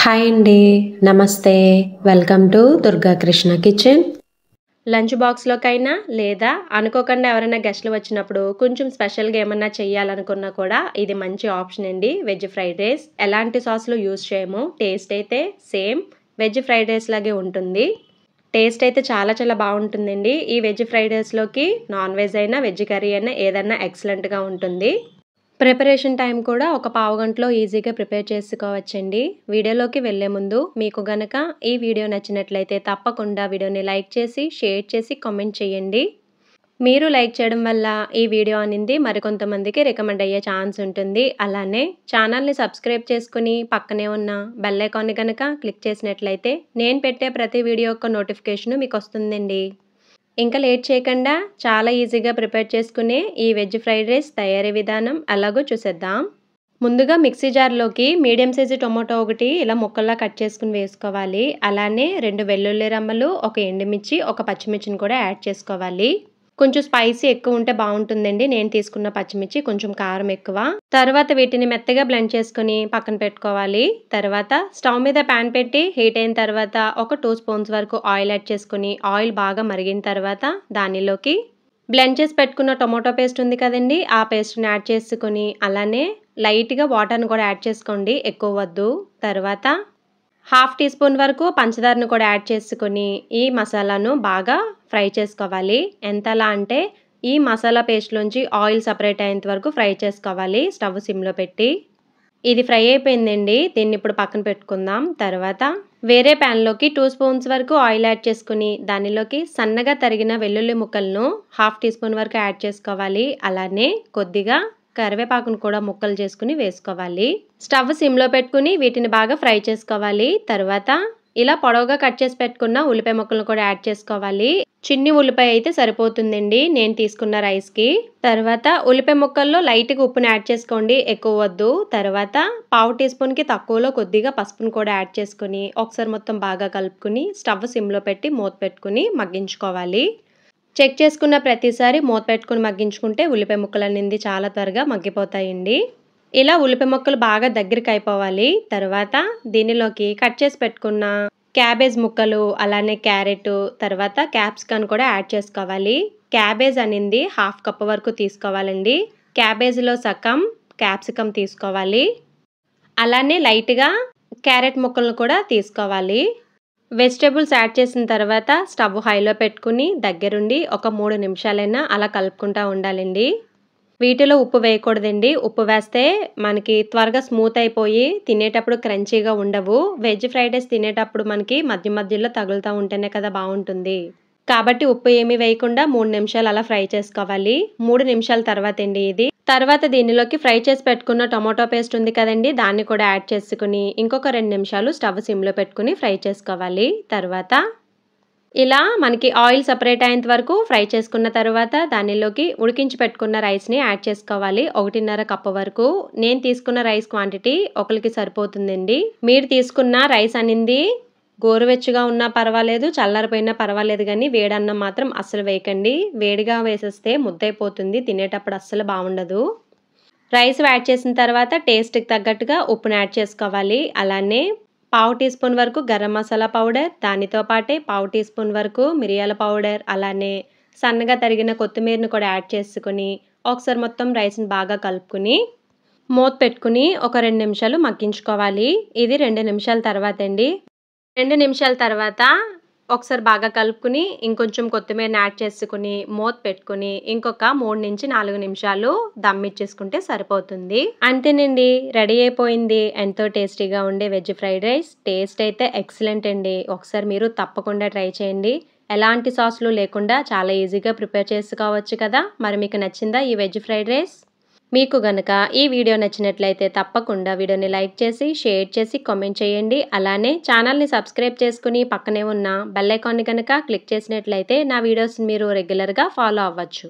Hi అండి. నమస్తే. Welcome to Durga Krishna kitchen. Lunch బాక్స్‌లోకైనా లేదా అనుకోకుండా ఎవరైనా గెస్ట్‌లు వచ్చినప్పుడు కొంచెం స్పెషల్‌గా ఏమన్నా చేయాలనుకున్నా కూడా ఇది మంచి ఆప్షన్ అండి. Veg fried rice. ఎలాంటి సాస్‌లు యూజ్ చేయము. టేస్ట్ అయితే సేమ్ వెజ్ ఫ్రైడ్ రైస్ లాగే ఉంటుంది. టేస్ట్ అయితే చాలా చాలా బావుంటుందండి. ఈ వెజ్ ఫ్రైడ్ రైస్‌లోకి నాన్ వెజ్ అయినా, వెజ్ కర్రీ అయినా ఏదన్నా ఎక్సలెంట్‌గా ఉంటుంది. ప్రిపరేషన్ టైం కూడా ఒక పావుగంటలో ఈజీగా ప్రిపేర్ చేసుకోవచ్చండి. వీడియోలోకి వెళ్ళే ముందు మీకు గనక ఈ వీడియో నచ్చినట్లయితే తప్పకుండా వీడియోని లైక్ చేసి, షేర్ చేసి, కామెంట్ చేయండి. మీరు లైక్ చేయడం వల్ల ఈ వీడియో అనేది మరికొంతమందికి రికమెండ్ అయ్యే ఛాన్స్ ఉంటుంది. అలానే ఛానల్‌ని సబ్స్క్రైబ్ చేసుకొని పక్కనే ఉన్న బెల్ ఐకాన్‌ని గనక క్లిక్ చేసినట్లయితే నేను పెట్టే ప్రతి వీడియో యొక్క నోటిఫికేషన్ మీకొస్తుందండి. ఇంకా లేట్ చేయకుండా చాలా ఈజీగా ప్రిపేర్ చేసుకునే ఈ వెజ్ ఫ్రైడ్ రైస్ తయారీ విధానం ఎలాగో చూసేద్దాం. ముందుగా మిక్సీ జార్‌లోకి మీడియం సైజు టొమాటో ఒకటి ఇలా ముక్కల్లా కట్ చేసుకొని వేసుకోవాలి. అలానే 2 వెల్లుల్లి రెమ్మలు, ఒక ఎండుమిర్చి, ఒక పచ్చిమిర్చిని కూడా యాడ్ చేసుకోవాలి. కొంచెం స్పైసీ ఎక్కువ ఉంటే బావుంటుందండి. నేను తీసుకున్న పచ్చిమిర్చి కొంచెం కారం ఎక్కువ. తర్వాత వీటిని మెత్తగా బ్లెండ్ చేసుకొని పక్కన పెట్టుకోవాలి. తర్వాత స్టవ్ మీద పాన్ పెట్టి హీట్ అయిన తర్వాత ఒక 2 స్పూన్స్ వరకు ఆయిల్ యాడ్ చేసుకొని ఆయిల్ బాగా మరిగిన తర్వాత దానిలోకి బ్లెండ్ చేసి పెట్టుకున్న టొమాటో పేస్ట్ ఉంది కదండీ! ఆ పేస్ట్‌ని యాడ్ చేసుకొని అలానే లైట్‌గా వాటర్‌ని కూడా యాడ్ చేసుకోండి. ఎక్కువ వద్దు. తర్వాత హాఫ్ టీ స్పూన్ వరకు పంచదారను కూడా యాడ్ చేసుకొని ఈ మసాలాను బాగా ఫ్రై చేసుకోవాలి. ఎంతలా అంటే ఈ మసాలా పేస్ట్‌లోంచి ఆయిల్ సెపరేట్ అయ్యేంత వరకు ఫ్రై చేసుకోవాలి స్టవ్ సిమ్‌లో పెట్టి. ఇది ఫ్రై అయిపోయిందండి. దీన్ని ఇప్పుడు పక్కన పెట్టుకుందాం. తర్వాత వేరే ప్యాన్‌లోకి 2 స్పూన్స్ వరకు ఆయిల్ యాడ్ చేసుకొని దానిలోకి సన్నగా తరిగిన వెల్లుల్లి ముక్కలను హాఫ్ టీ స్పూన్ వరకు యాడ్ చేసుకోవాలి. అలానే కొద్దిగా కరివేపాకును కూడా ముక్కలు చేసుకొని వేసుకోవాలి. స్టవ్ సిమ్‌లో పెట్టుకొని వీటిని బాగా ఫ్రై చేసుకోవాలి. తర్వాత ఇలా పొడవుగా కట్ చేసి పెట్టుకున్న ఉల్లిపాయ ముక్కలను కూడా యాడ్ చేసుకోవాలి. చిన్ని ఉల్లిపాయ అయితే సరిపోతుందండి నేను తీసుకున్న రైస్‌కి. తర్వాత ఉల్లిపాయ ముక్కల్లో లైట్‌గా ఉప్పుని యాడ్ చేసుకోండి. ఎక్కువ వద్దు. తర్వాత పావు టీ స్పూన్‌కి తక్కువలో కొద్దిగా పసుపును కూడా యాడ్ చేసుకొని ఒకసారి మొత్తం బాగా కలుపుకొని స్టవ్ సిమ్‌లో పెట్టి మూత పెట్టుకొని మగ్గించుకోవాలి. చెక్ చేసుకున్న ప్రతిసారి మూత పెట్టుకొని మగ్గించుకుంటే ఉల్లిపాయ ముక్కలనేది చాలా త్వరగా మగ్గిపోతాయండి. ఇలా ఉల్లిపాయ ముక్కలు బాగా దగ్గరికి అయిపోవాలి. తర్వాత దీనిలోకి కట్ చేసి పెట్టుకున్న క్యాబేజ్ ముక్కలు, అలానే క్యారెట్, తర్వాత క్యాప్సికమ్ కూడా యాడ్ చేసుకోవాలి. క్యాబేజ్ అనేది హాఫ్ కప్ వరకు తీసుకోవాలండి. క్యాబేజ్‌లో సగం క్యాప్సికమ్ తీసుకోవాలి. అలానే లైట్‌గా క్యారెట్ ముక్కలను కూడా తీసుకోవాలి. వెజిటబుల్స్ యాడ్ చేసిన తర్వాత స్టవ్ హైలో పెట్టుకుని దగ్గరుండి ఒక 3 నిమిషాలైనా అలా కలుపుకుంటూ ఉండాలండి. వీటిలో ఉప్పు వేయకూడదండి. ఉప్పు వేస్తే మనకి త్వరగా స్మూత్ అయిపోయి తినేటప్పుడు క్రంచీగా ఉండవు. వెజ్ ఫ్రైడ్ రైస్ తినేటప్పుడు మనకి మధ్య మధ్యలో తగులుతూ ఉంటేనే కదా బావుంటుంది. కాబట్టి ఉప్పు ఏమీ వేయకుండా 3 నిమిషాలు అలా ఫ్రై చేసుకోవాలి. 3 నిమిషాల తర్వాతండి ఇది. తర్వాత దీనిలోకి ఫ్రై చేసి పెట్టుకున్న టొమాటో పేస్ట్ ఉంది కదండీ! దాన్ని కూడా యాడ్ చేసుకొని ఇంకొక 2 నిమిషాలు స్టవ్ సిమ్‌లో పెట్టుకొని ఫ్రై చేసుకోవాలి. తర్వాత ఇలా మనకి ఆయిల్ సెపరేట్ అయ్యేంత వరకు ఫ్రై చేసుకున్న తర్వాత దానిలోకి ఉడికించి పెట్టుకున్న రైస్‌ని యాడ్ చేసుకోవాలి. 1.5 కప్పు వరకు. నేను తీసుకున్న రైస్ క్వాంటిటీ ఒకళ్ళకి సరిపోతుందండి. మీరు తీసుకున్న రైస్ అనేది గోరువెచ్చగా ఉన్నా పర్వాలేదు, చల్లారిపోయినా పర్వాలేదు గానీ వేడన్నం మాత్రం అస్సలు వేయకండి. వేడిగా వేసేస్తే ముద్దయిపోతుంది. తినేటప్పుడు అస్సలు బావుండదు. రైస్ యాడ్ చేసిన తర్వాత టేస్ట్‌కి తగ్గట్టుగా ఉప్పుని యాడ్ చేసుకోవాలి. అలానే పావు టీ స్పూన్ వరకు గరం మసాలా పౌడర్, దానితో పాటే పావు టీ స్పూన్ వరకు మిరియాల పౌడర్, అలానే సన్నగా తరిగిన కొత్తిమీరని కూడా యాడ్ చేసుకొని ఒకసారి మొత్తం రైస్‌ని బాగా కలుపుకొని మూత పెట్టుకుని ఒక 2 నిమిషాలు మగ్గించుకోవాలి. ఇది 2 నిమిషాల తర్వాతండి. 2 నిమిషాల తర్వాత ఒకసారి బాగా కలుపుకొని ఇంకొంచెం కొత్తిమీరని యాడ్ చేసుకొని మూత పెట్టుకొని ఇంకొక 3-4 నిమిషాలు దమ్ ఇచ్చేసుకుంటే సరిపోతుంది. అంతేనండి, రెడీ అయిపోయింది. ఎంతో టేస్టీగా ఉండే వెజ్ ఫ్రైడ్ రైస్. టేస్ట్ అయితే ఎక్సలెంట్ అండి. ఒకసారి మీరు తప్పకుండా ట్రై చేయండి. ఎలాంటి సాస్‌లు లేకుండా చాలా ఈజీగా ప్రిపేర్ చేసుకోవచ్చు కదా! మరి మీకు నచ్చిందా ఈ వెజ్ ఫ్రైడ్ రైస్? మీకు గనక ఈ వీడియో నచ్చినట్లయితే తప్పకుండా వీడియోని లైక్ చేసి, షేర్ చేసి, కామెంట్ చేయండి. అలానే ఛానల్‌ని సబ్స్క్రైబ్ చేసుకొని పక్కనే ఉన్న బెల్ ఐకాన్‌ని గనక క్లిక్ చేసినట్లయితే నా వీడియోస్‌ని మీరు రెగ్యులర్‌గా ఫాలో అవ్వచ్చు.